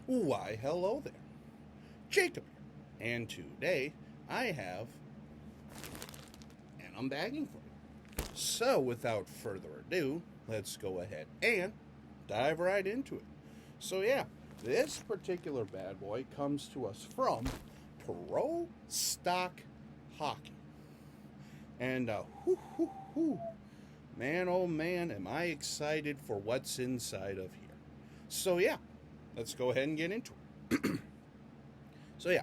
Why, hello there. Jacob here. And today I have an unbagging for you. So, without further ado, let's go ahead and dive right into it. So, yeah, this particular bad boy comes to us from Pro Stock Hockey. And, whoo, man, oh man, am I excited for what's inside of here. So, yeah, let's go ahead and get into it. So, yeah,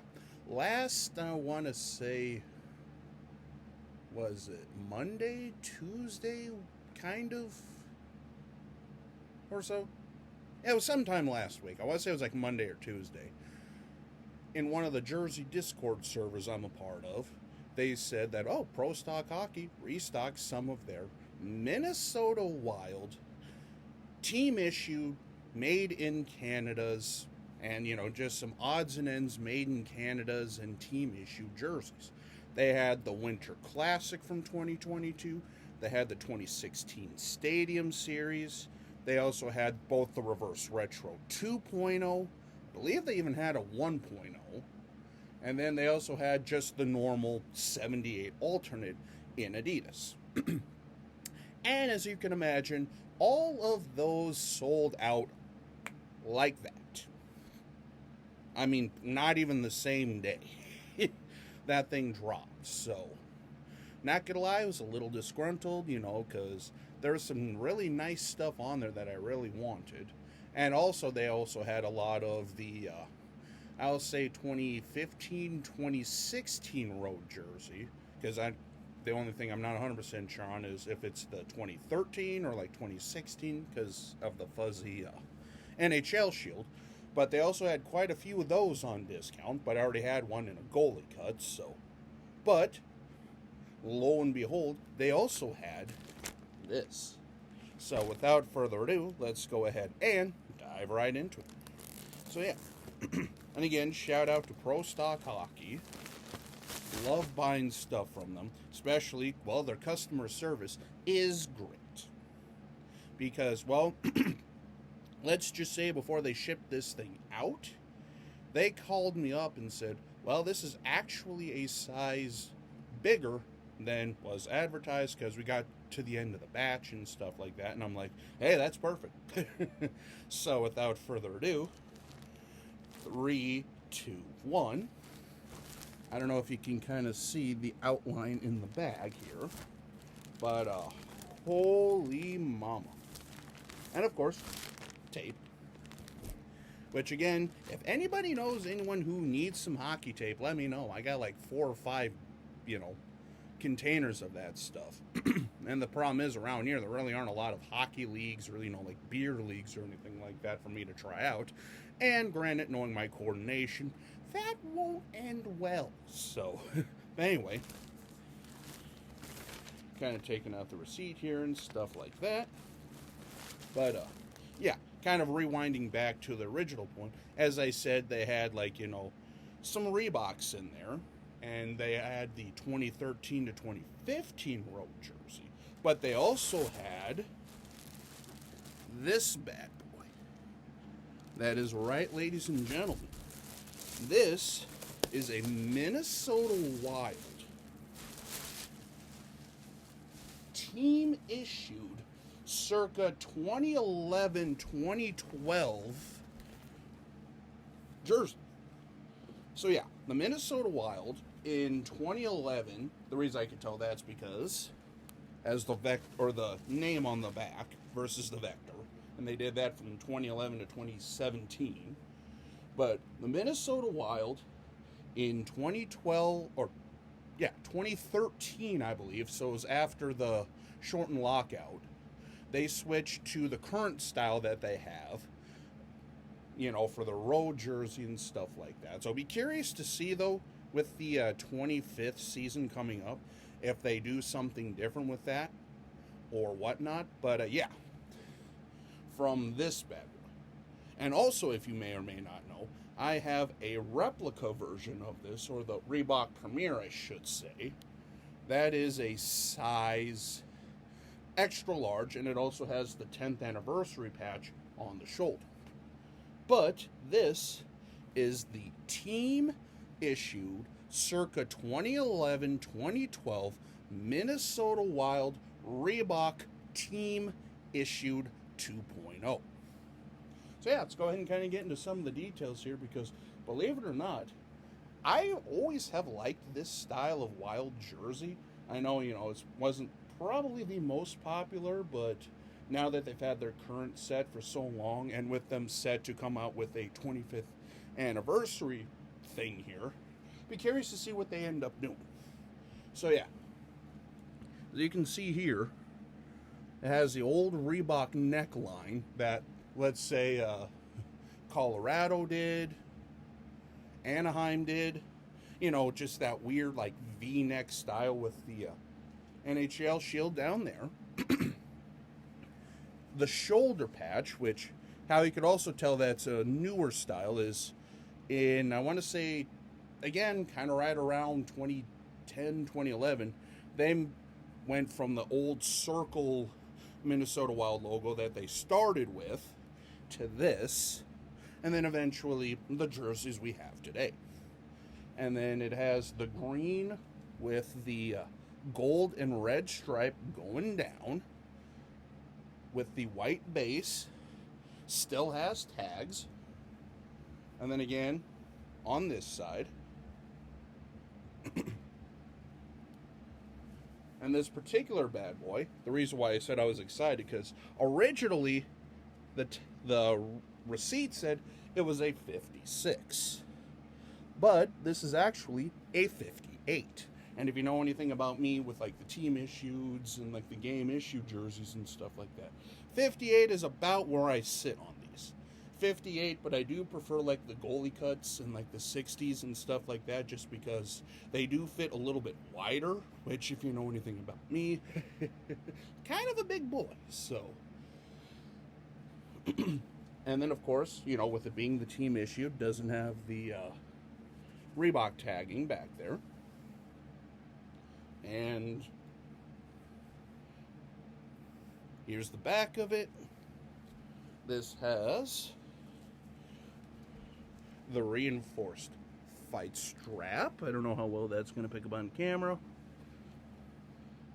last, I want to say, was it Monday, Tuesday, kind of, or so? Yeah, it was sometime last week. I want to say it was like Monday or Tuesday. In one of the Jersey Discord servers I'm a part of, they said that, oh, Pro Stock Hockey restocked some of their Minnesota Wild team issued, made in Canada's, and, just some odds and ends made in Canada's and team issued jerseys. They had the Winter Classic from 2022. They had the 2016 Stadium Series. They also had both the Reverse Retro 2.0. I believe they even had a 1.0. And then they also had just the normal 78 alternate in Adidas. And as you can imagine, all of those sold out like that. I mean, not even the same day. That thing dropped. So, not gonna lie, I was a little disgruntled, because there was some really nice stuff on there that I really wanted. And also, they also had a lot of the, I'll say 2015, 2016 road jersey. Because the only thing I'm not 100% sure on is if it's the 2013 or like 2016 because of the fuzzy NHL shield. But they also had quite a few of those on discount, but I already had one in a goalie cut, so. But, lo and behold, they also had this. So, without further ado, let's go ahead and dive right into it. So, yeah. And again, shout out to Pro Stock Hockey. Love buying stuff from them, especially, well, their customer service is great. Because, well, let's just say before they shipped this thing out, they called me up and said, well, this is actually a size bigger than was advertised because we got to the end of the batch and stuff like that. And I'm like, hey, that's perfect. So without further ado, 3, 2, 1. I don't know if you can kind of see the outline in the bag here, but holy mama. And of course, tape. Which again, if anybody knows anyone who needs some hockey tape, let me know. I got like 4 or 5, containers of that stuff. And the problem is around here, there really aren't a lot of hockey leagues or, like beer leagues or anything like that for me to try out. And granted, knowing my coordination, that won't end well. So, anyway, kind of taking out the receipt here and stuff like that. But, yeah, kind of rewinding back to the original point. As I said, they had, some Reeboks in there. And they had the 2013 to 2015 road jersey. But they also had this bad boy. That is right, ladies and gentlemen. This is a Minnesota Wild team issued circa 2011-2012 jersey. So yeah, the Minnesota Wild in 2011, the reason I can tell that's because as the the name on the back versus the vector, and they did that from 2011 to 2017. But the Minnesota Wild in 2013, I believe, so it was after the shortened lockout, they switched to the current style that they have, for the road jersey and stuff like that. So I'll be curious to see, though, with the 25th season coming up, if they do something different with that or whatnot. But, yeah, from this bad boy. And also, if you may or may not know, I have a replica version of this, or the Reebok Premier, I should say. That is a size extra large, and it also has the 10th anniversary patch on the shoulder. But this is the team issued circa 2011-2012 Minnesota Wild Reebok team issued 2.0. So yeah, let's go ahead and kind of get into some of the details here, because believe it or not, I always have liked this style of Wild jersey. I know, it wasn't probably the most popular, but now that they've had their current set for so long, and with them set to come out with a 25th anniversary thing here, be curious to see what they end up doing. So yeah, as you can see here, it has the old Reebok neckline that, let's say, Colorado did, Anaheim did, just that weird like V-neck style with the NHL shield down there. The shoulder patch, which how you could also tell that's a newer style, is in, I want to say, again, kind of right around 2010, 2011, they went from the old circle Minnesota Wild logo that they started with to this, and then eventually the jerseys we have today. And then it has the green with the gold and red stripe going down with the white base. Still has tags. And then again, on this side, and this particular bad boy, the reason why I said I was excited, because originally the receipt said it was a 56. But this is actually a 58. And if you know anything about me with like the team issues and like the game issue jerseys and stuff like that, 58 is about where I sit on these. 58, but I do prefer like the goalie cuts and like the 60s and stuff like that, just because they do fit a little bit wider, which if you know anything about me, kind of a big boy. So, and then of course, with it being the team issue, it doesn't have the Reebok tagging back there. And here's the back of it. This has the reinforced fight strap. I don't know how well that's going to pick up on camera.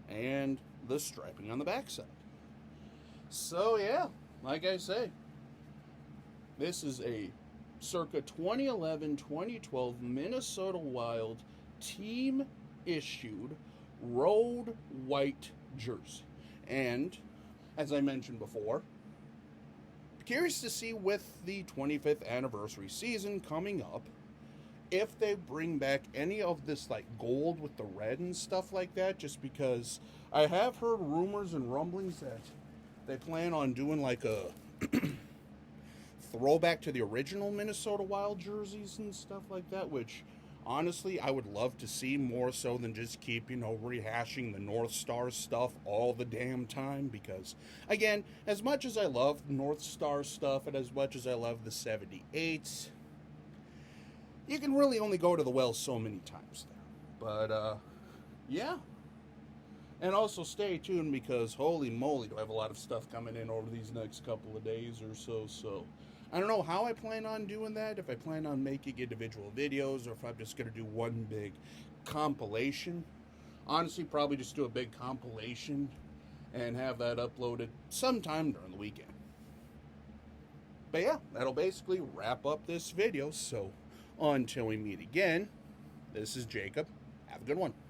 And the striping on the backside. So yeah, like I say, this is a circa 2011-2012 Minnesota Wild team issued road white jersey. And as I mentioned before, curious to see with the 25th anniversary season coming up, if they bring back any of this like gold with the red and stuff like that, just because I have heard rumors and rumblings that they plan on doing like a throwback to the original Minnesota Wild jerseys and stuff like that, which honestly I would love to see, more so than just keep, rehashing the North Star stuff all the damn time. Because again, as much as I love North Star stuff and as much as I love the 78s, you can really only go to the well so many times there. But yeah. And also stay tuned, because holy moly do I have a lot of stuff coming in over these next couple of days or so. So I don't know how I plan on doing that, if I plan on making individual videos or if I'm just going to do one big compilation. Honestly, probably just do a big compilation and have that uploaded sometime during the weekend. But yeah, that'll basically wrap up this video. So until we meet again, this is Jacob. Have a good one.